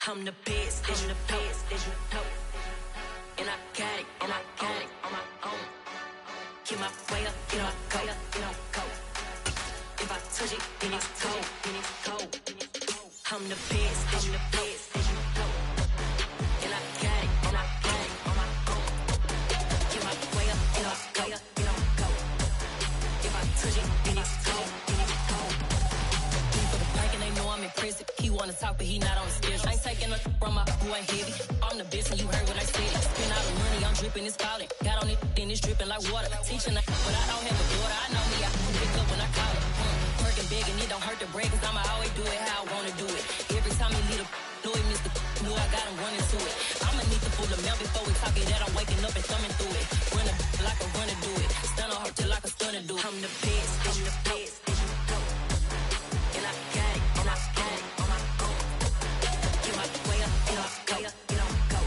I'm the best, as you know. And I got it, on my own. Get my way up, get my go. If I touch it, then it's cold. I'm the best, as you know. And I got it, on my own. Get my way up, get my go. If I touch it, then it's cold. For the bank and they know I'm impressive. He wanna talk, but he not on the schedule. I ain't taking nothing from my boy heavy. I'm the best, and you heard what I said. Spend all the money, I'm dripping, it's falling. Got on it, then it's dripping like water. Teaching, but I don't have a daughter. I know me, I can pick up when I call it. Working big, and it don't hurt to break, cause I'ma always do it how I wanna do it. Every time he lead a know he missed the know I got him running to it. I'ma need to pull the milk before we talk it that I'm waking up and thumbing through it. Run a like a runner do it. Stun on her till like a stunner do it. I'm the best, and the best, and you know. And I got it, on my own. Get my way up, get my go.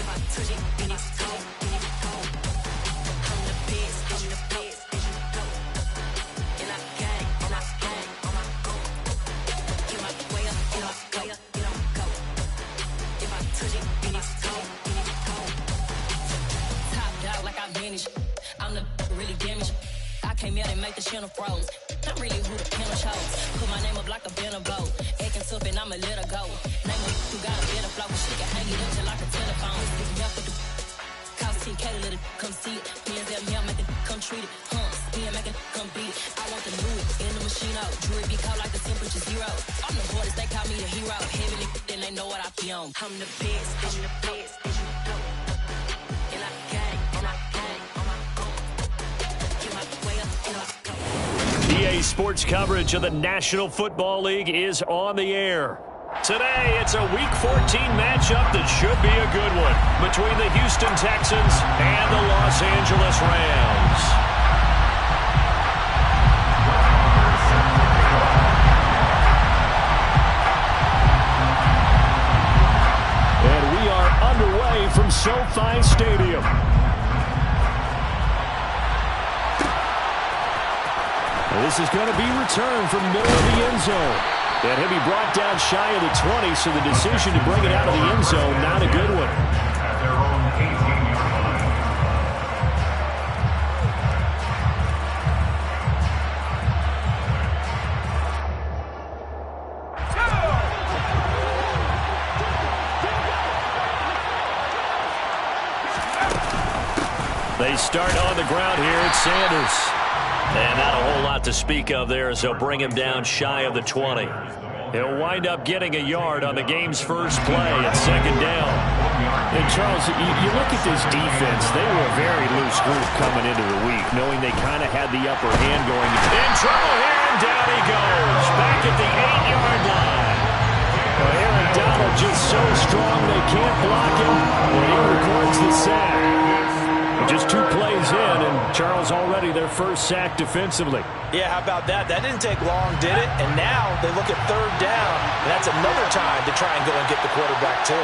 If I touch it, then it's cold. I'm the best, and the best, and you know. And I got it, on my own. Get my way up, get my go. If I touch it, then it's cold. Top dog like I vanished. I'm the really damaged. I came out and make the channel froze. Not really who the panel chose. Put my name up like a banner boat. Acting tough and I'ma let her go. Name me who got a better flow. She can hang it up till like a telephone. Stick me up with the cost 10K to let it come see it. Hands at me, I make it come treat it. Spin, make it come beat it. I want the new it in the machine out. Jewelry be cold like the temperature zero. I'm the hardest, they call me the hero. Heavily, then they know what I be on. I'm the best, and the best, and you know. And I got it, on my own. Get my way up, get my go. EA Sports coverage of the National Football League is on the air. Today, it's a Week 14 matchup that should be a good one between the Houston Texans and the Los Angeles Rams. And we are underway from SoFi Stadium. This is going to be returned from middle of the end zone. And he'll be brought down shy of the 20, so the decision to bring it out of the end zone, not a good one. They start on the ground here. It's Sanders. And not a whole lot to speak of there as they'll bring him down shy of the 20. He'll wind up getting a yard on the game's first play at second down. And Charles, you look at this defense, they were a very loose group coming into the week, knowing they kind of had the upper hand going. In trouble here, and down he goes. Back at the 8-yard line. Well, Aaron Donald just so strong they can't block him, and he records the sack. Just 2 plays in, and Charles already their first sack defensively. Yeah, how about that? That didn't take long, did it? And now they look at third down, and that's another time to try and go and get the quarterback, too.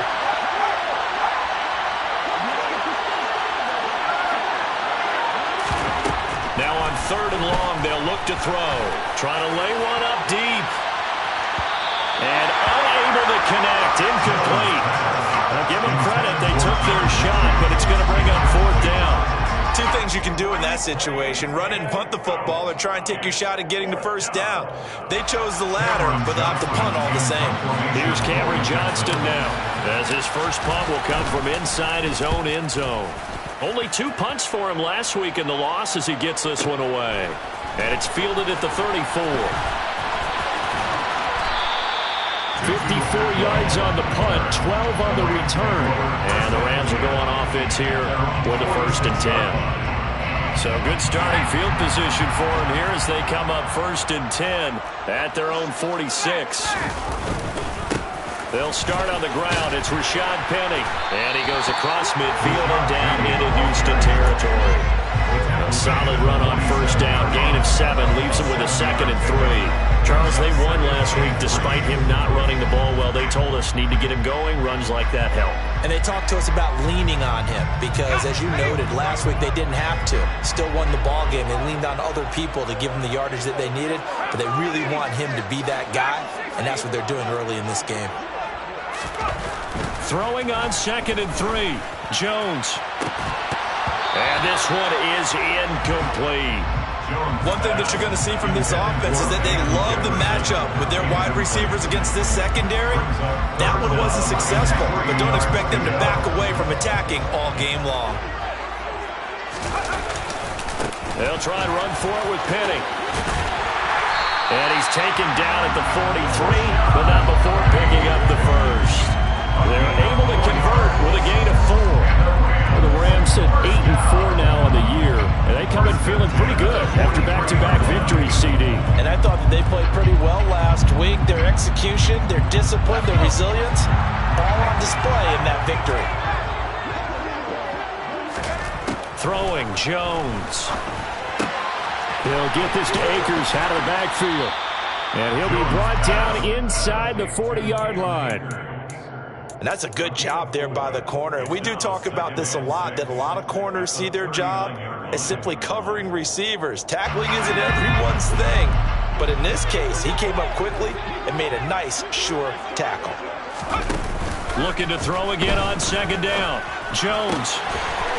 Now on third and long, they'll look to throw. Trying to lay one up deep. And unable to connect. Incomplete. Now give them credit. They took their shot, but it's going to bring up fourth down. 2 things you can do in that situation. Run and punt the football or try and take your shot at getting the first down. They chose the latter, but they'll have to punt all the same. Here's Cameron Johnston now, as his first punt will come from inside his own end zone. Only 2 punts for him last week in the loss as he gets this one away. And it's fielded at the 34. 54 yards on the punt, 12 on the return. And the Rams will go on offense here with the 1st and 10. So good starting field position for them here as they come up 1st and 10 at their own 46. They'll start on the ground. It's Rashad Penny. And he goes across midfield and down into Houston territory. A solid run on 1st down. Gain of 7 leaves him with a 2nd and 3. Charles, they won last week despite him not running the ball well. They told us need to get him going. Runs like that help. And they talked to us about leaning on him because, as you noted, last week they didn't have to. Still won the ball game. They leaned on other people to give them the yardage that they needed, but they really want him to be that guy, and that's what they're doing early in this game. Throwing on 2nd and 3. Jones. And this one is incomplete. One thing that you're going to see from this offense is that they love the matchup with their wide receivers against this secondary. That one wasn't successful, but don't expect them to back away from attacking all game long. They'll try and run for it with Penny. And he's taken down at the 43, but not before picking up the first. They're able to convert with a gain of 4. Well, the Rams sit 8-4 now on the year, and they come in feeling pretty good after back-to-back victories, CD. And I thought that they played pretty well last week. Their execution, their discipline, their resilience, all on display in that victory. Throwing, Jones. He'll get this to Akers out of the backfield. And he'll be brought down inside the 40-yard line. And that's a good job there by the corner. We do talk about this a lot, that a lot of corners see their job as simply covering receivers. Tackling isn't everyone's thing. But in this case, he came up quickly and made a nice, sure tackle. Looking to throw again on 2nd down. Jones.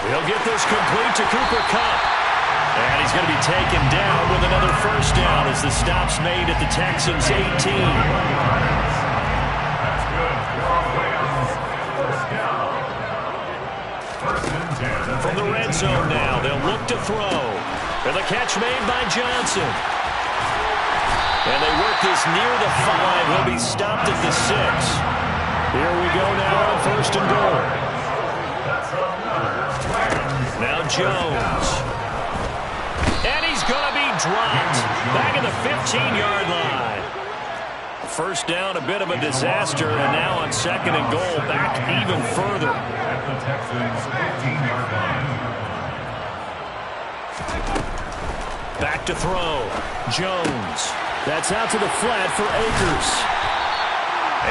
He'll get this complete to Cooper Kupp. And he's going to be taken down with another first down as the stop's made at the Texans' 18. From the red zone now, they'll look to throw. And the catch made by Johnson. And they work this near the 5. He'll be stopped at the 6. Here we go now on 1st and goal. Now Jones. And he's going to be dropped back at the 15-yard line. First down, a bit of a disaster, and now on 2nd and goal, back even further. Back to throw. Jones. That's out to the flat for Akers.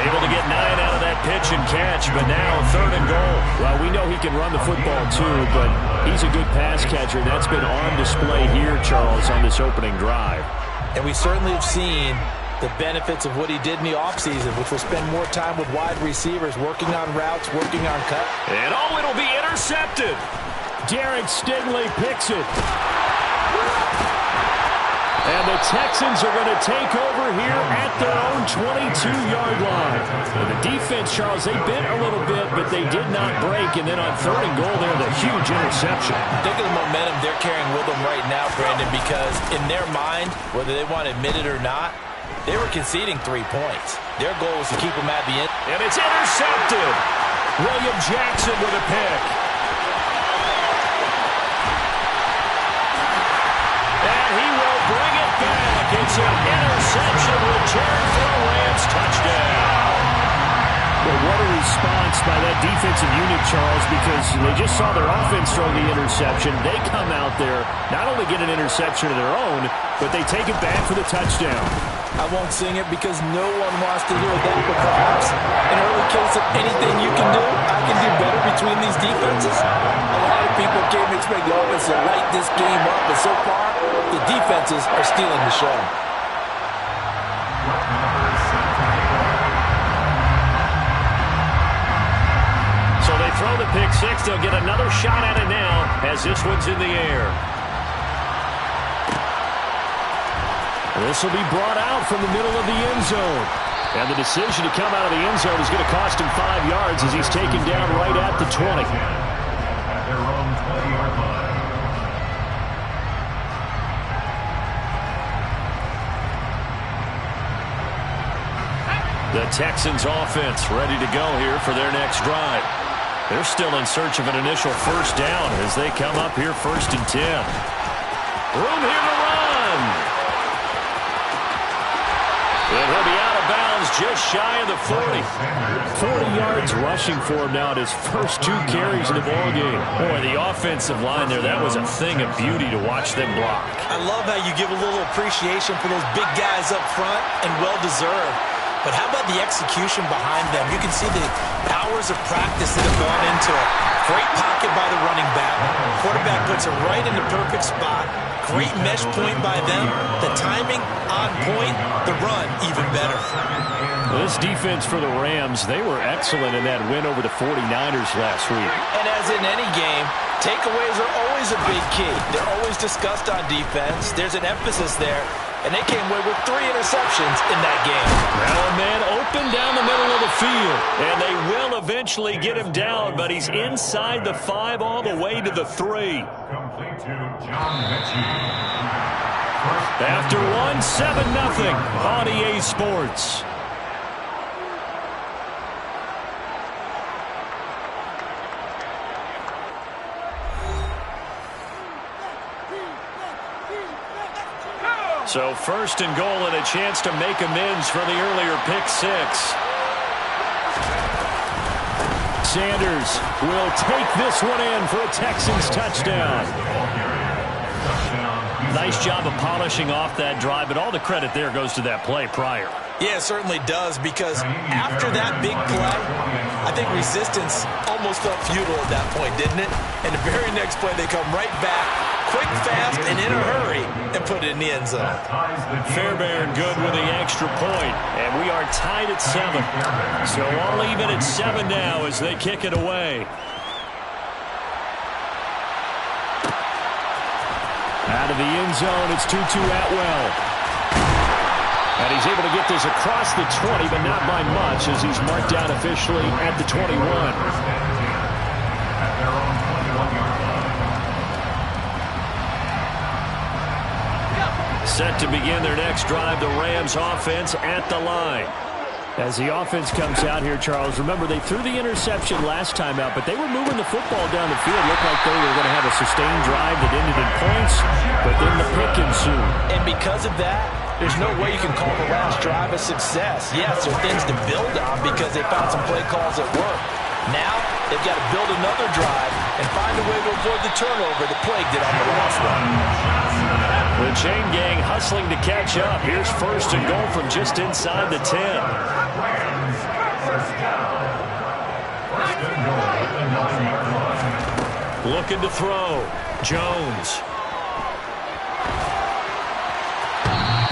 Able to get 9 out of that pitch and catch, but now 3rd and goal. Well, we know he can run the football too, but he's a good pass catcher, and that's been on display here, Charles, on this opening drive. And we certainly have seen the benefits of what he did in the offseason, which was spend more time with wide receivers, working on routes, working on cut. And oh, it'll be intercepted. Derek Stingley picks it. And the Texans are going to take over here at their own 22-yard line. And the defense, Charles, they bent a little bit, but they did not break. And then on 3rd and goal, there, the huge interception. Think of the momentum they're carrying with them right now, Brandon, because in their mind, whether they want to admit it or not, they were conceding 3 points. Their goal was to keep them at the end. And it's intercepted. William Jackson with a pick. And he will bring it back. It's an interception return for a Rams touchdown. Well, what a response by that defensive unit, Charles, because they just saw their offense throw the interception. They come out there, not only get an interception of their own, but they take it back for the touchdown. I won't sing it because no one wants to hear that, but perhaps an early case of anything you can do, I can do better between these defenses. A lot of people came to expect the offense to light this game up, but so far, the defenses are stealing the show. So they throw the pick six. They'll get another shot at it now as this one's in the air. This will be brought out from the middle of the end zone. And the decision to come out of the end zone is going to cost him 5 yards as he's taken down right at the 20. The Texans offense ready to go here for their next drive. They're still in search of an initial first down as they come up here 1st and 10. Room here to run. And he'll be out of bounds just shy of the 40. 40 yards rushing for him now at his first 2 carries in the ballgame. Boy, the offensive line there, that was a thing of beauty to watch them block. I love how you give a little appreciation for those big guys up front, and well-deserved. But how about the execution behind them? You can see the hours of practice that have gone into it. Great pocket by the running back. Quarterback puts it right in the perfect spot. Great mesh point by them. The timing on point. The run even better. Well, this defense for the Rams, they were excellent in that win over the 49ers last week. And as in any game, takeaways are always a big key. They're always discussed on defense. There's an emphasis there. And they came away with 3 interceptions in that game. Now a man open down the middle of the field. And they will eventually get him down, but he's inside the 5 all the way to the 3. After one, 7-0 on EA Sports. So first and goal and a chance to make amends for the earlier pick 6. Sanders will take this one in for a Texans touchdown. Nice job of polishing off that drive, but all the credit there goes to that play prior. Yeah, it certainly does, because after that big play, I think resistance almost felt futile at that point, didn't it? And the very next play, they come right back, quick, fast, and in a hurry, and put it in the end zone. Fairbairn good with the extra point, and we are tied at 7. So all even at 7 now as they kick it away. Out of the end zone, it's Tutu Atwell. And he's able to get this across the 20, but not by much, as he's marked down officially at the 21. Set to begin their next drive, the Rams offense at the line. As the offense comes out here, Charles, remember they threw the interception last time out, but they were moving the football down the field. Looked like they were going to have a sustained drive that ended in points, but then the pick ensued. And because of that, there's no way you can call the last drive a success. Yes, there are things to build on because they found some play calls that work. Now, they've got to build another drive and find a way to avoid the turnover that plagued it on the last one. The chain gang hustling to catch up. Here's first and goal from just inside the 10. Looking to throw. Jones.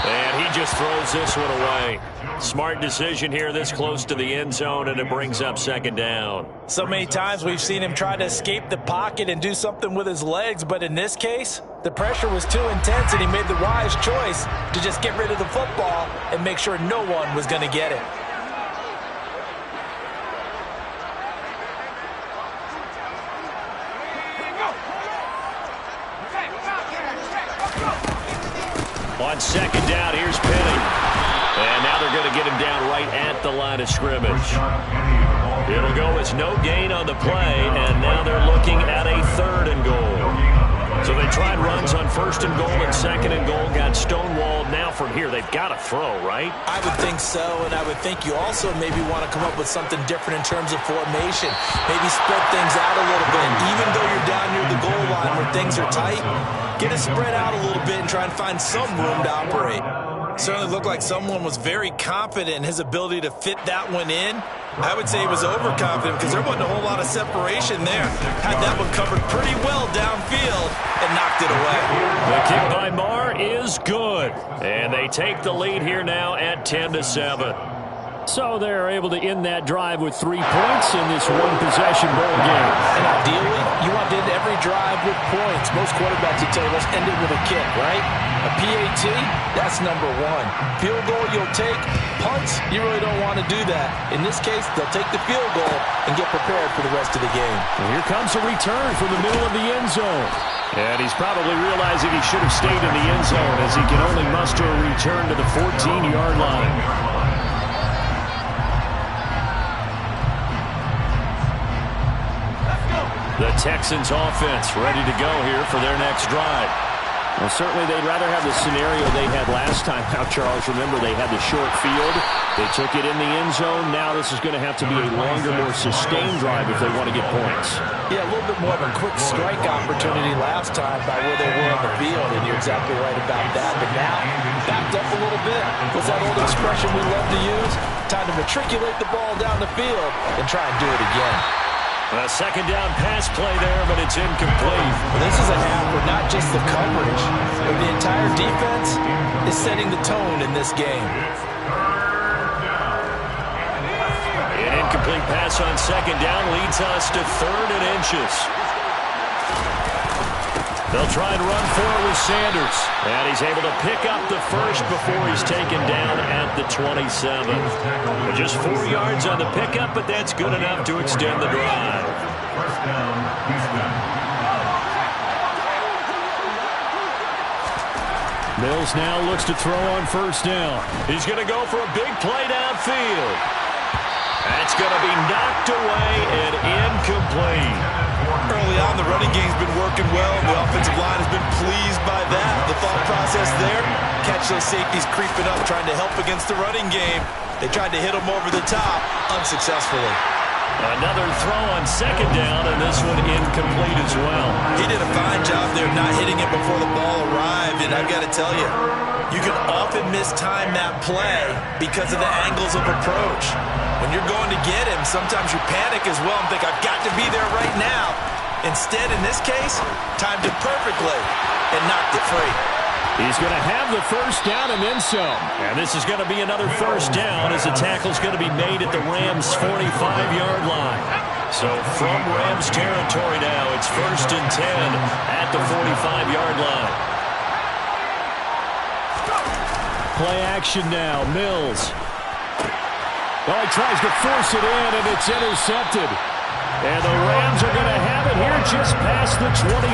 And he just throws this one away. Smart decision here this close to the end zone, and it brings up second down. So many times we've seen him try to escape the pocket and do something with his legs, but in this case, the pressure was too intense, and he made the wise choice to just get rid of the football and make sure no one was going to get it. On second down, here's Penny. And now they're going to get him down right at the line of scrimmage. It'll go as no gain on the play, and now they're looking at a 3rd and goal. So they tried runs on 1st and goal and 2nd and goal, got stonewalled. Now from here, they've got to throw, right? I would think so, and I would think you also maybe want to come up with something different in terms of formation. Maybe spread things out a little bit. Even though you're down near the goal line where things are tight, get it spread out a little bit and try and find some room to operate. Certainly looked like someone was very confident in his ability to fit that one in. I would say he was overconfident because there wasn't a whole lot of separation there. Had that one covered pretty well downfield and knocked it away. The kick by Marr is good. And they take the lead here now at 10-7. So they're able to end that drive with 3 points in this one-possession ball game. And ideally, you want to end every drive with points. Most quarterbacks would tell you, let's end it with a kick, right? A PAT, that's number 1. Field goal, you'll take. Punts, you really don't want to do that. In this case, they'll take the field goal and get prepared for the rest of the game. And here comes a return from the middle of the end zone. And he's probably realizing he should have stayed in the end zone as he can only muster a return to the 14-yard line. The Texans offense ready to go here for their next drive. Well, certainly they'd rather have the scenario they had last time out, Charles. Remember, they had the short field. They took it in the end zone. Now this is going to have to be a longer, more sustained drive if they want to get points. Yeah, a little bit more of a quick strike opportunity last time by where they were on the field, and you're exactly right about that. But now, backed up a little bit. What's that old expression we love to use? Time to matriculate the ball down the field and try and do it again. A second down pass play there, but it's incomplete. Well, this is a half where not just the coverage, but the entire defense is setting the tone in this game. An incomplete pass on second down leads us to 3rd and inches. They'll try and run for it with Sanders. And he's able to pick up the first before he's taken down at the 27. Just 4 yards on the pickup, but that's good enough to extend the drive. Mills now looks to throw on first down. He's going to go for a big play downfield. That's going to be knocked away and incomplete. Early on, the running game's been working well. The offensive line has been pleased by that. The thought process there, catch those safeties creeping up, trying to help against the running game. They tried to hit them over the top, unsuccessfully. Another throw on second down, and this one incomplete as well. He did a fine job there not hitting it before the ball arrived, and I've got to tell you, you can often mistime that play because of the angles of approach. When you're going to get him, sometimes you panic as well and think, I've got to be there right now. Instead, in this case, timed it perfectly and knocked it free. He's going to have the first down and then some. And this is going to be another first down as the tackle's going to be made at the Rams' 45-yard line. So from Rams territory now, it's 1st and 10 at the 45-yard line. Play action now, Mills. Oh, he tries to force it in, and it's intercepted. And the Rams are going to have it here just past the 25.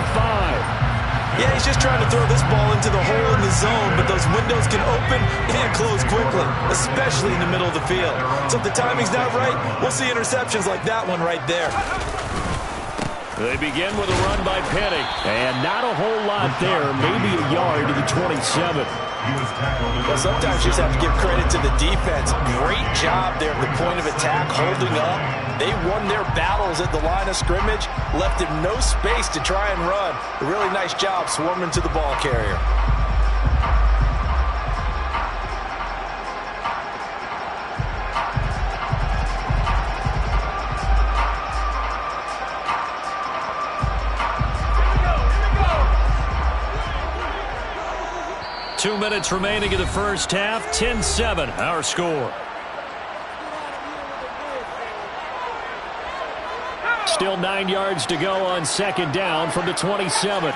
Yeah, he's just trying to throw this ball into the hole in the zone, but those windows can open and close quickly, especially in the middle of the field. So if the timing's not right, we'll see interceptions like that one right there. They begin with a run by Penny. And not a whole lot there, maybe a yard to the 27. Well, sometimes you just have to give credit to the defense. Great job there at the point of attack, holding up. They won their battles at the line of scrimmage, left him no space to try and run. A really nice job swarming to the ball carrier. Two minutes remaining in the first half. 10-7, our score. Still 9 yards to go on second down from the 27.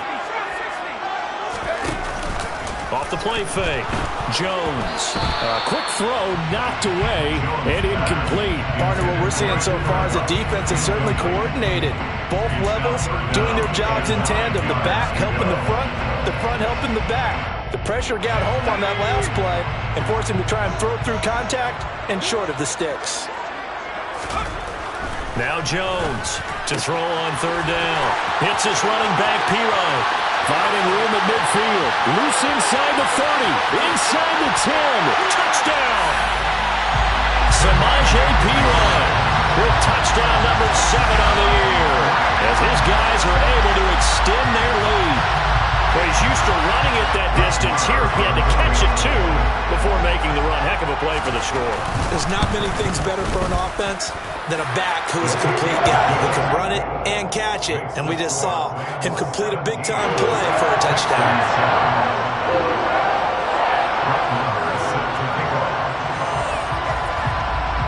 Off the play fake. Jones. A quick throw knocked away and incomplete. Partner, what we're seeing so far is the defense is certainly coordinated. Both levels doing their jobs in tandem. The back helping the front helping the back. The pressure got home on that last play and forced him to try and throw through contact and short of the sticks. Now Jones to throw on third down. Hits his running back, Pirro. Finding room at midfield. Loose inside the 30. Inside the 10. Touchdown! Samaje Pirro with touchdown number 7 on the year as his guys are able to extend their lead. Well, he's used to running it that distance. Here he had to catch it, too, before making the run. Heck of a play for the score. There's not many things better for an offense than a back who is a complete guy who can run it and catch it. And we just saw him complete a big-time play for a touchdown.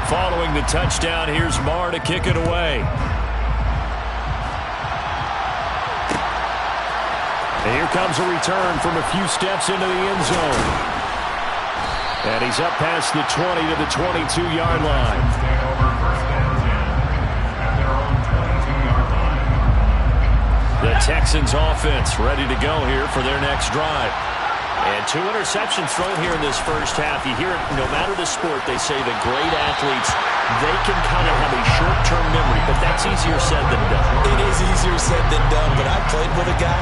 Following the touchdown, here's Marr to kick it away. And here comes a return from a few steps into the end zone. And he's up past the 20 to the 22-yard line. The Texans offense ready to go here for their next drive. And 2 interceptions thrown here in this first half. You hear it, no matter the sport, they say the great athletes, they can kind of have a short-term memory, but that's easier said than done. It is easier said than done, but I played with a guy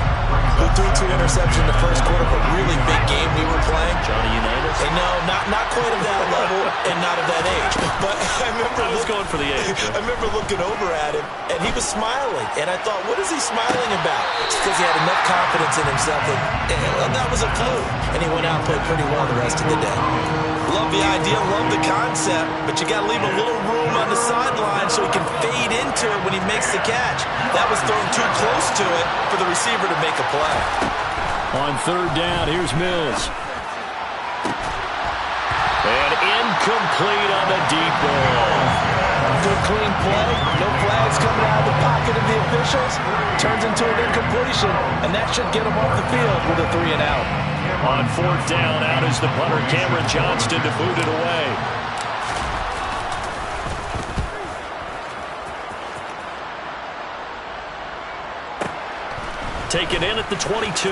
who threw 2 interceptions in the first quarter, but really big game we were playing. Johnny Unitas? And no, not quite of that level and not of that age. But I was going for the age. I remember looking over at him, and he was smiling. And I thought, what is he smiling about? It's because he had enough confidence in himself that was a fluke. And he went out and played pretty well the rest of the day. Love the idea, love the concept, but you got to leave a little room on the sideline so he can fade into it when he makes the catch. That was thrown too close to it for the receiver to make a play. On third down, here's Mills. And incomplete on the deep ball. Good clean play. No flags coming out of the pocket of the officials. Turns into an incompletion, and that should get him off the field with a 3 and out. On fourth down, out is the punter, Cameron Johnston, to boot it away. Taken in at the 22.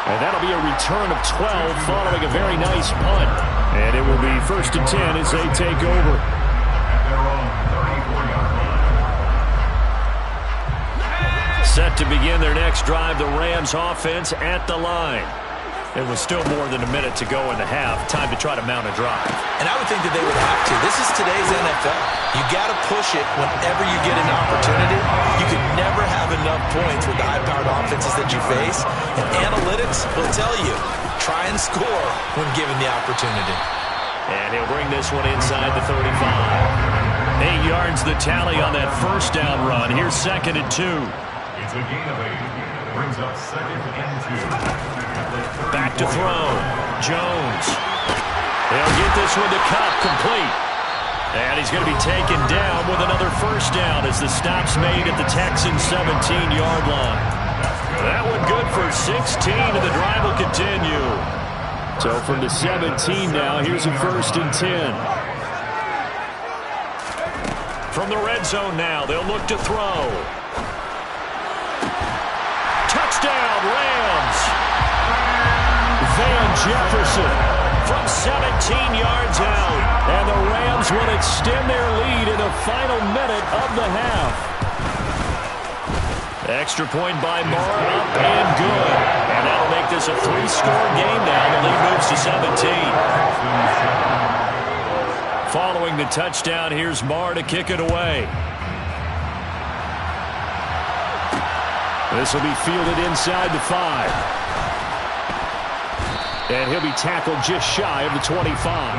And that'll be a return of 12 following a very nice punt. And it will be 1st and 10 as they take over. Set to begin their next drive, the Rams offense at the line. It was still more than a minute to go in the half. Time to try to mount a drive. And I would think that they would have to. This is today's NFL. You got to push it whenever you get an opportunity. You could never have enough points with the high-powered offenses that you face. And analytics will tell you, try and score when given the opportunity. And he'll bring this one inside the 35. 8 yards the tally on that first down run. Here's 2nd and 2. It's a gain of 8. Brings up 2nd and 2. Back to throw. Jones. They'll get this one to Cup, complete. And he's going to be taken down with another first down as the stop's made at the Texans' 17-yard line. That one good for 16, and the drive will continue. So from the 17 now, here's a 1st and 10. From the red zone now, they'll look to throw. Touchdown, Rams! Van Jefferson from 17 yards out. And the Rams will extend their lead in the final minute of the half. Extra point by Moore, up and good. And that'll make this a 3-score game now. The lead moves to 17. Following the touchdown, here's Marr to kick it away. This will be fielded inside the 5. And he'll be tackled just shy of the 25. The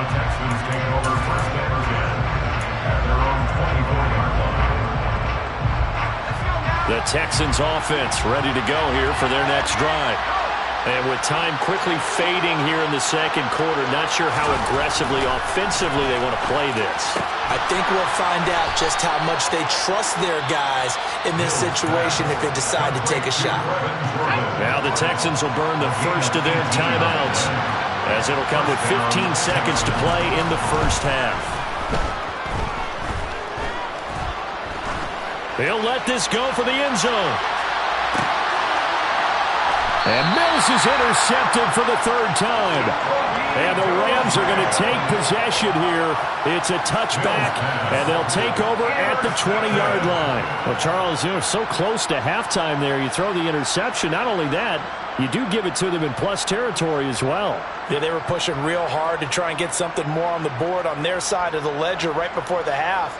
Texans taking over first down again at their own 24-yard line. The Texans offense ready to go here for their next drive. And with time quickly fading here in the second quarter, not sure how aggressively, offensively they want to play this. I think we'll find out just how much they trust their guys in this situation if they decide to take a shot. Now the Texans will burn the first of their timeouts as it'll come with 15 seconds to play in the first half. They'll let this go for the end zone. And Mills is intercepted for the 3rd time. And the Rams are going to take possession here. It's a touchback, and they'll take over at the 20-yard line. Well, Charles, you're so close to halftime there. You throw the interception. Not only that, you do give it to them in plus territory as well. Yeah, they were pushing real hard to try and get something more on the board on their side of the ledger right before the half.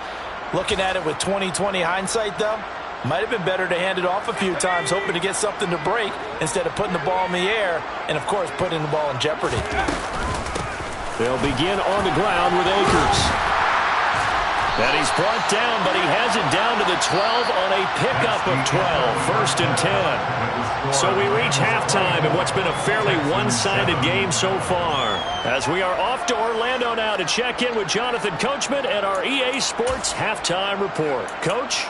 Looking at it with 20/20 hindsight, though, might have been better to hand it off a few times, hoping to get something to break instead of putting the ball in the air and, of course, putting the ball in jeopardy. They'll begin on the ground with Akers. And he's brought down, but he has it down to the 12 on a pickup of 12. 1st and 10. So we reach halftime in what's been a fairly one-sided game so far. As we are off to Orlando now to check in with Jonathan Coachman at our EA Sports Halftime Report. Coach?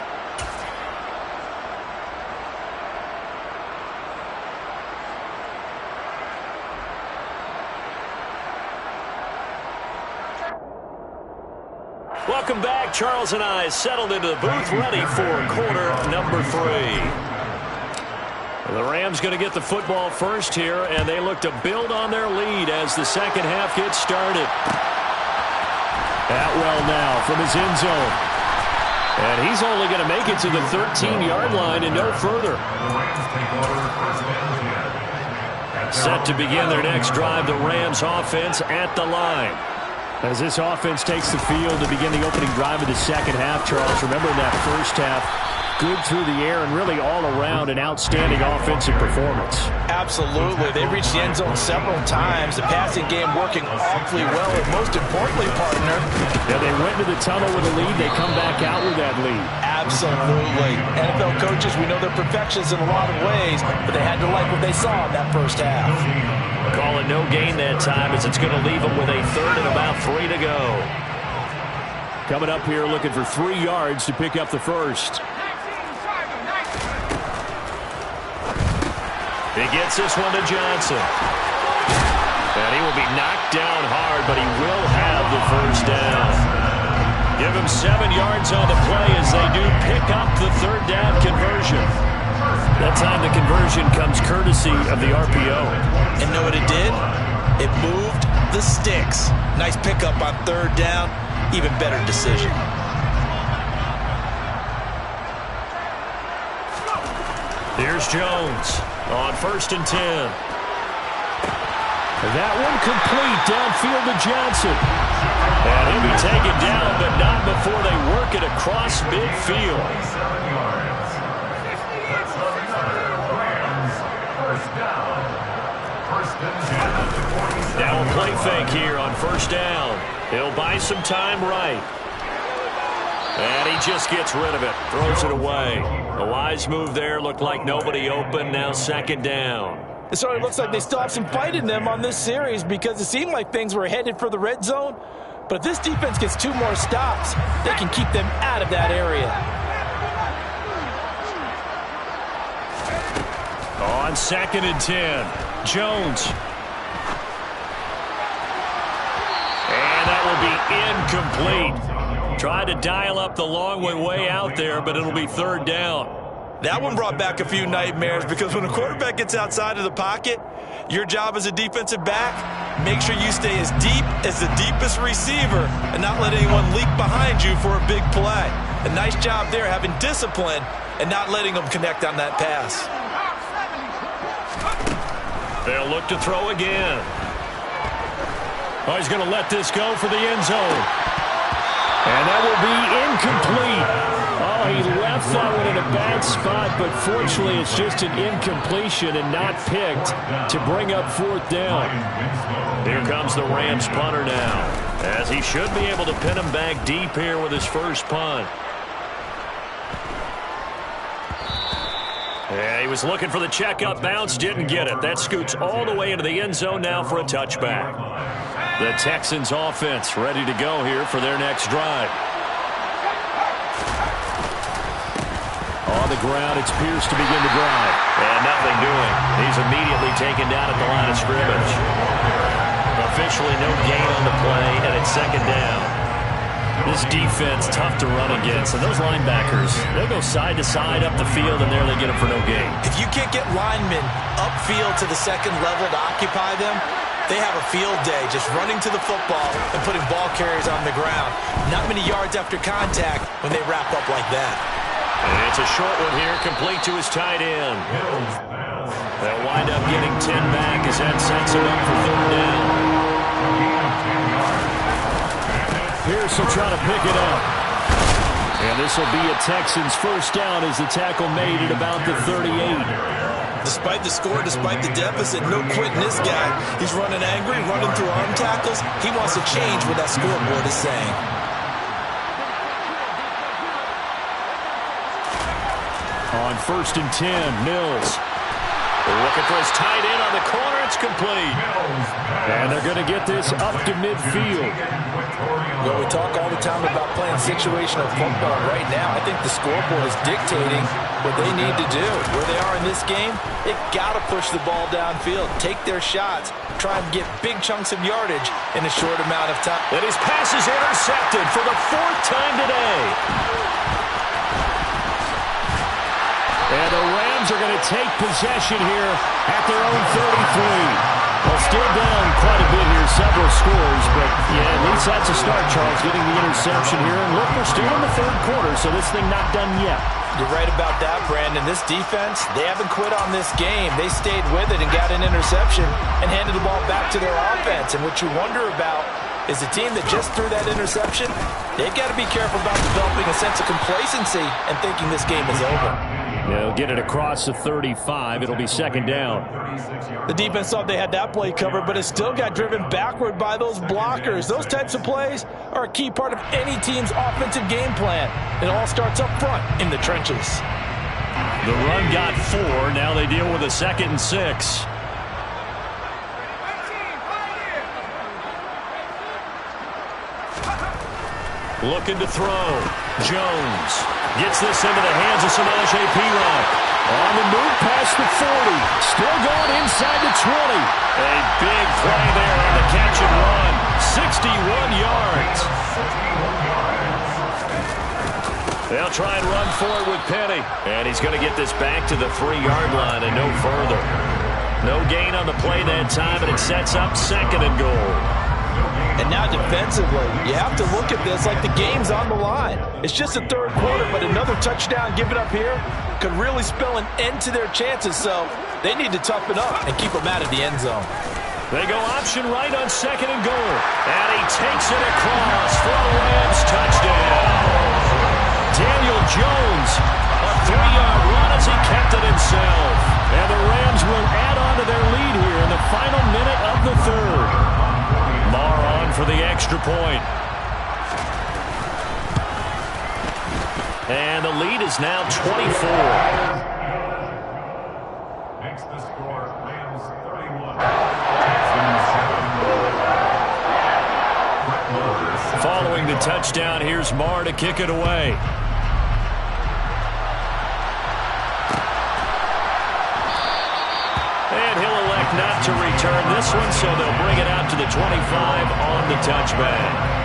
Welcome back. Charles and I settled into the booth ready for quarter number 3. The Rams going to get the football first here, and they look to build on their lead as the second half gets started. Atwell now from his end zone. And he's only going to make it to the 13-yard line and no further. Set to begin their next drive, the Rams offense at the line. As this offense takes the field to begin the opening drive of the second half, Charles, remember in that first half, good through the air and really all around an outstanding offensive performance. Absolutely. They reached the end zone several times. The passing game working awfully well, and most importantly, partner. Yeah, they went to the tunnel with a lead. They come back out with that lead. Absolutely. NFL coaches, we know they're perfectionists in a lot of ways, but they had to like what they saw in that first half. Calling no gain that time as it's going to leave them with a third and about 3 to go. Coming up here looking for 3 yards to pick up the first. He gets this one to Johnson. And he will be knocked down hard, but he will have the first down. Give him 7 yards on the play as they do pick up the third down conversion. That time the conversion comes courtesy of the RPO. And know what it did? It moved the sticks. Nice pickup on third down. Even better decision. Here's Jones on 1st and 10. That one complete downfield to Johnson. And he'll be taken down, but not before they work it across midfield. Now a play fake here on 1st down. He'll buy some time right. And he just gets rid of it, throws it away. A wise move there, looked like nobody open, now 2nd down. It sort of looks like they still have some fight in them on this series because it seemed like things were headed for the red zone. But if this defense gets 2 more stops, they can keep them out of that area. On 2nd and 10, Jones. And that will be incomplete. Tried to dial up the long way out there, but it'll be 3rd down. That one brought back a few nightmares because when a quarterback gets outside of the pocket, your job as a defensive back, make sure you stay as deep as the deepest receiver and not let anyone leak behind you for a big play. A nice job there having discipline and not letting them connect on that pass. They'll look to throw again. Oh, he's going to let this go for the end zone. And that will be incomplete. Oh, he left that one in a bad spot, but fortunately it's just an incompletion and not picked to bring up 4th down. Here comes the Rams punter now, as he should be able to pin him back deep here with his first punt. Yeah, he was looking for the check-up bounce, didn't get it. That scoots all the way into the end zone now for a touchback. The Texans offense ready to go here for their next drive. On the ground, it's Pierce to begin the drive. And nothing doing. He's immediately taken down at the line of scrimmage. Officially no gain on the play, and it's 2nd down. This defense tough to run against, and those linebackers, they'll go side to side up the field, and there they get them for no gain. If you can't get linemen upfield to the 2nd level to occupy them, they have a field day just running to the football and putting ball carriers on the ground. Not many yards after contact when they wrap up like that. And it's a short one here, complete to his tight end. They'll wind up getting 10 back as that sets him up for 3rd down. Pierce will try to pick it up. And this will be a Texans first down as the tackle made at about the 38. Despite the score, despite the deficit, no quitting this guy. He's running angry, running through arm tackles. He wants to change what that scoreboard is saying. On 1st and 10, Mills. Looking for his tight end on the corner. It's complete. And they're going to get this up to midfield. Well, we talk all the time about playing situational football. Right now, I think the scoreboard is dictating what they need to do. Where they are in this game, they've got to push the ball downfield, take their shots, try and get big chunks of yardage in a short amount of time. And his pass is intercepted for the 4th time today. And the Rams are going to take possession here at their own 33. Well, still down quite a bit here, several scores, but yeah, at least that's a start, Charles, getting the interception here. And look, we're still in the third quarter, so this thing not done yet. You're right about that, Brandon. This defense, they haven't quit on this game. They stayed with it and got an interception and handed the ball back to their offense. And what you wonder about is a team that just threw that interception, they've got to be careful about developing a sense of complacency and thinking this game is over. They'll get it across the 35. It'll be second down. The defense thought they had that play covered, but it still got driven backward by those blockers. Those types of plays are a key part of any team's offensive game plan. It all starts up front in the trenches. The run got 4. Now they deal with a 2nd and 6. Looking to throw. Jones gets this into the hands of Samaje Perine. On the move past the 40. Still going inside the 20. A big play there on the catch and run. 61 yards. They'll try and run for it with Penny. And he's going to get this back to the 3-yard line and no further. No gain on the play that time, and it sets up 2nd and goal. And now defensively, you have to look at this like the game's on the line. It's just the third quarter, but another touchdown given up here could really spell an end to their chances, so they need to toughen up and keep them out of the end zone. They go option right on 2nd and goal. And he takes it across for a Rams touchdown. Daniel Jones, a 3-yard run as he kept it himself. And the Rams will add on to their lead here in the final minute of the third. Marr on for the extra point. And the lead is now 24. Makes the score Rams 31. Following the touchdown, here's Marr to kick it away. And he'll elect not to return this one, so they'll bring it out to the 25 on the touchback.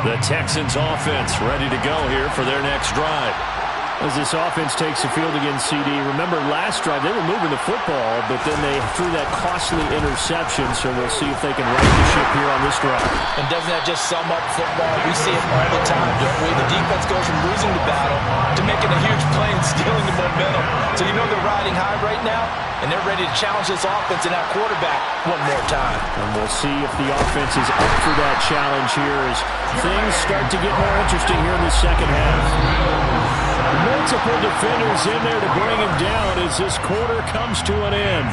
The Texans offense ready to go here for their next drive. As this offense takes the field against CD, remember last drive they were moving the football, but then they threw that costly interception, so we'll see if they can right the ship here on this drive. And doesn't that just sum up football? We see it all the time, don't we? The defense goes from losing the battle to making a huge play and stealing the momentum. So you know they're riding high right now, and they're ready to challenge this offense and that quarterback one more time. And we'll see if the offense is up for that challenge here as things start to get more interesting here in the second half. Multiple defenders in there to bring him down as this quarter comes to an end.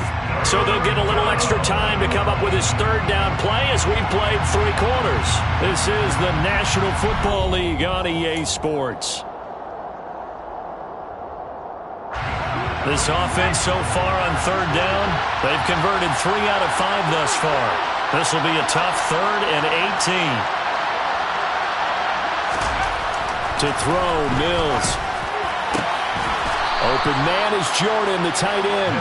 So they'll get a little extra time to come up with his third down play as we've played 3 quarters. This is the National Football League on EA Sports. This offense so far on third down, they've converted 3 out of 5 thus far. This will be a tough 3rd and 18. To throw, Mills. Open man is Jordan, the tight end.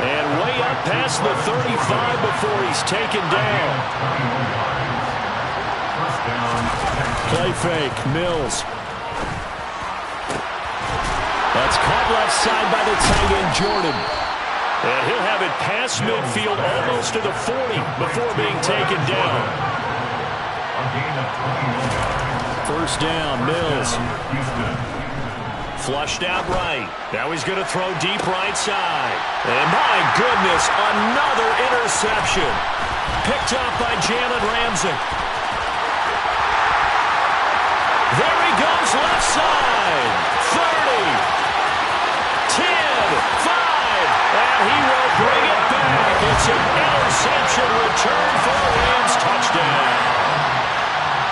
And way up past the 35 before he's taken down. Play fake, Mills. That's caught left side by the tight end, Jordan. And he'll have it past midfield almost to the 40 before being taken down. First down, Mills. Flushed out right. Now he's going to throw deep right side. And my goodness, another interception. Picked up by Jalen Ramsey. There he goes left side. 30. 10. 5. And he will bring it back. It's an interception return for a Rams touchdown.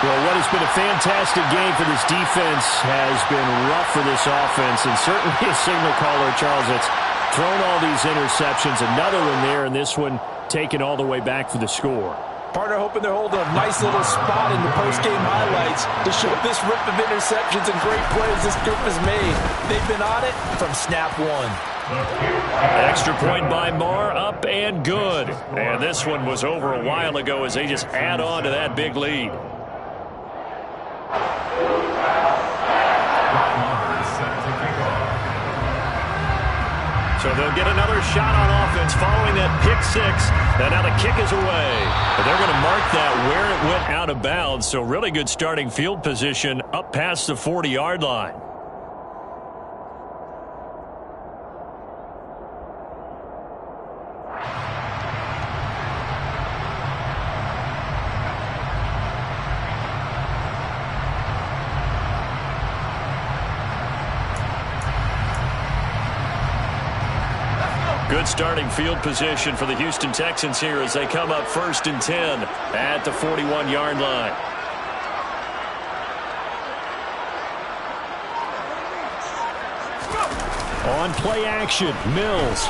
Well, what has been a fantastic game for this defense has been rough for this offense, and certainly a signal caller, Charles, that's thrown all these interceptions. Another one there, and this one taken all the way back for the score. Partner hoping they're holding a nice little spot in the post-game highlights to show this rip of interceptions and great plays this group has made. They've been on it from snap one. Extra point by Marr, up and good. And this one was over a while ago as they just add on to that big lead. So they'll get another shot on offense following that pick six. And now the kick is away. But they're going to mark that where it went out of bounds. So really good starting field position up past the 40-yard line. Good starting field position for the Houston Texans here as they come up 1st and 10 at the 41-yard line. On play action, Mills.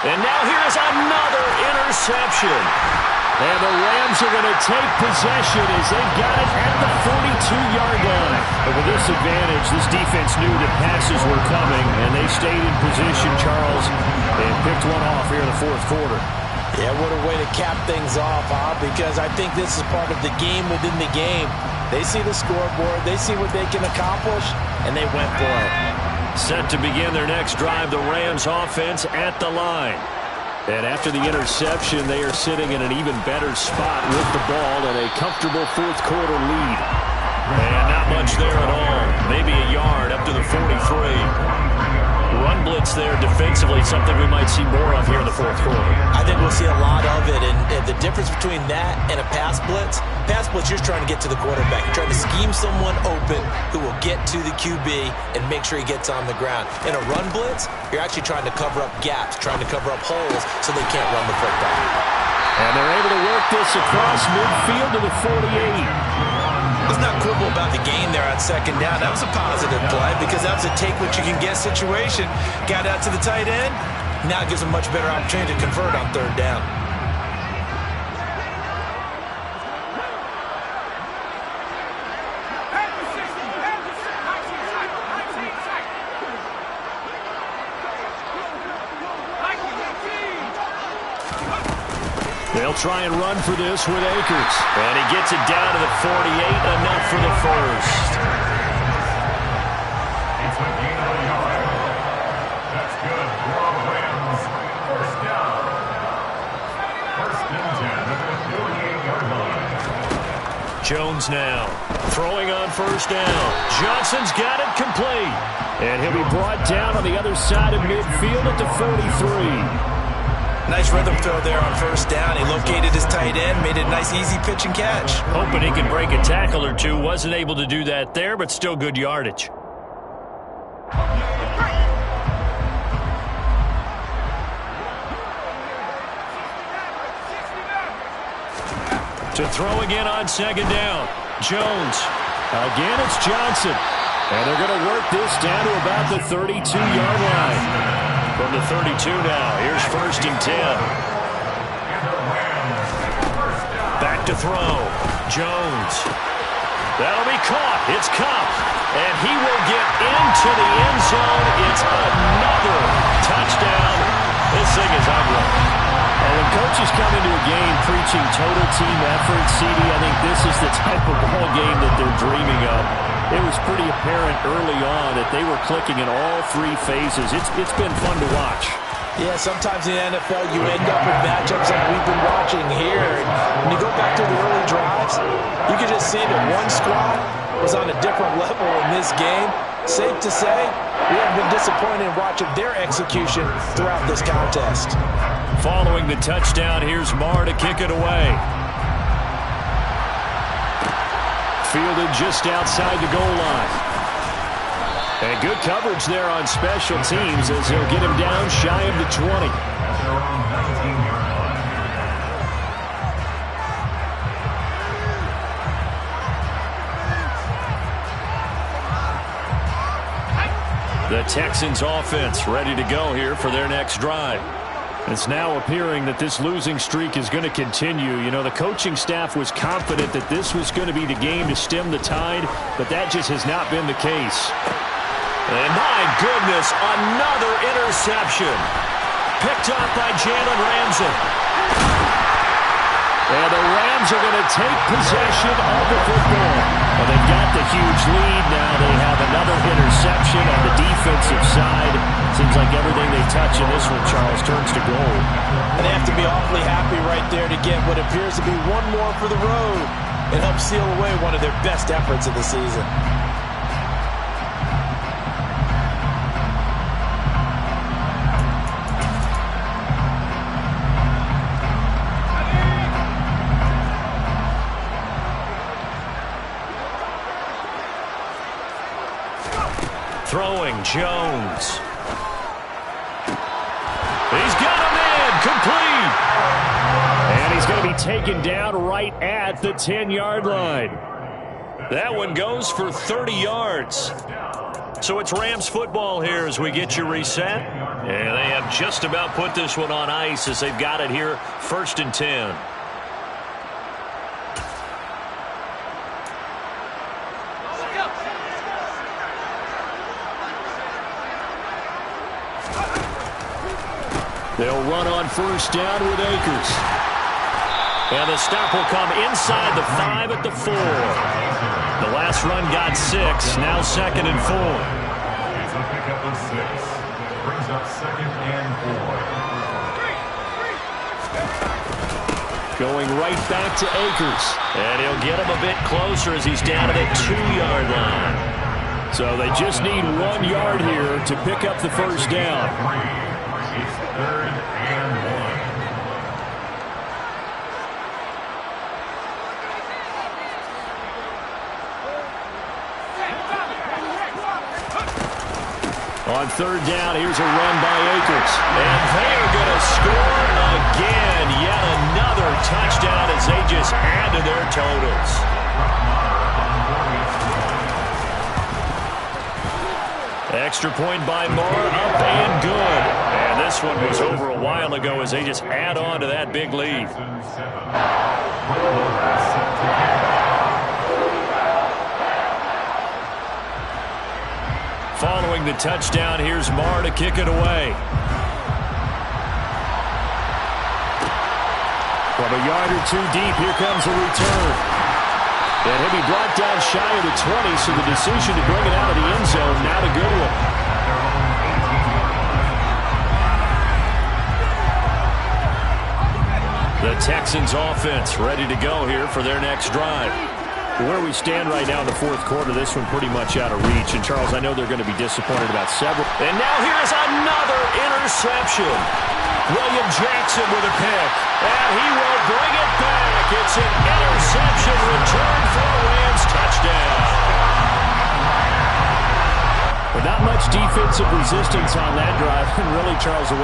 And now here's another interception. And the Rams are going to take possession as they've got it at the 42-yard line. But with this advantage, this defense knew that passes were coming, and they stayed in position, Charles, and picked one off here in the 4th quarter. Yeah, what a way to cap things off, huh? Because I think this is part of the game within the game. They see the scoreboard, they see what they can accomplish, and they went for it. Set to begin their next drive, the Rams offense at the line. And after the interception, they are sitting in an even better spot with the ball and a comfortable 4th quarter lead. And not much there at all. Maybe a yard up to the 43. Run blitz there defensively, something we might see more of here in the 4th quarter. I think we'll see a lot of it. And the difference between that and a pass blitz, you're trying to get to the quarterback. You're trying to scheme someone open who will get to the QB and make sure he gets on the ground. In a run blitz, you're actually trying to cover up gaps, trying to cover up holes so they can't run the football. And they're able to work this across midfield to the 48. Let's not quibble about the gain there on 2nd down. That was a positive play because that was a take-what-you-can-get situation. Got out to the tight end. Now it gives them a much better opportunity to convert on 3rd down. They'll try and run for this with Akers. And he gets it down to the 48, enough for the first. It's a gain of a yard. That's good for the Rams. 1st down. 1st and 10 at the 48-yard line. Jones now throwing on 1st down. Johnson's got it complete. And he'll be brought down on the other side of midfield at the 43. Nice rhythm throw there on 1st down. He located his tight end, made it a nice easy pitch and catch. Hoping he could break a tackle or two. Wasn't able to do that there, but still good yardage. To throw again on 2nd down. Jones. Again, it's Johnson. And they're going to work this down to about the 32-yard line. From the 32 now, here's 1st and 10. Back to throw. Jones. That'll be caught. It's Kupp. And he will get into the end zone. It's another touchdown. This thing is ugly. Well, when coaches come into a game preaching total team effort, CD, I think this is the type of ball game that they're dreaming of. It was pretty apparent early on that they were clicking in all 3 phases. It's been fun to watch. Yeah, sometimes in the NFL you end up with matchups like we've been watching here. And when you go back to the early drives, you can just see that one squad was on a different level in this game. Safe to say, we have been disappointed in watching their execution throughout this contest. Following the touchdown, here's Marr to kick it away. Fielded just outside the goal line. And good coverage there on special teams as he'll get him down shy of the 20. The Texans offense ready to go here for their next drive. It's now appearing that this losing streak is going to continue. You know, the coaching staff was confident that this was going to be the game to stem the tide, but that just has not been the case. And my goodness, another interception. Picked up by Jalen Ramsey. And the Rams are going to take possession of the football. Well, they've got the huge lead now. They have another interception on the defensive side. Seems like everything they touch in this one, Charles, turns to gold. And they have to be awfully happy right there to get what appears to be one more for the road. It helps seal away one of their best efforts of the season. Throwing Jones. He's got a man complete. And he's going to be taken down right at the 10-yard line. That one goes for 30 yards. So it's Rams football here as we get you reset. And they have just about put this one on ice as they've got it here, 1st and 10. They'll run on 1st down with Akers. And the stop will come inside the 5 at the 4. The last run got 6, now 2nd and 4. It's a pickup of 6. Brings up 2nd and 4. Going right back to Akers. And he'll get him a bit closer as he's down to the 2-yard line. So they just need 1 yard here to pick up the 1st down. It's 3rd and 1. On 3rd down, here's a run by Akers. And they're going to score again. Yet another touchdown as they just add to their totals. Extra point by Moore, up and good. And this one was over a while ago as they just add on to that big lead. Following the touchdown, here's Moore to kick it away. From a yard or two deep, here comes a return. And he'll be brought down shy of the 20, so the decision to bring it out of the end zone, not a good one. The Texans offense ready to go here for their next drive. Where we stand right now in the 4th quarter, this one pretty much out of reach. And, Charles, I know they're going to be disappointed about several. And now here's another interception. William Jackson with a pick. And he will bring it back. It's an interception return for a Rams touchdown. But not much defensive resistance on that drive. And really, Charles, the way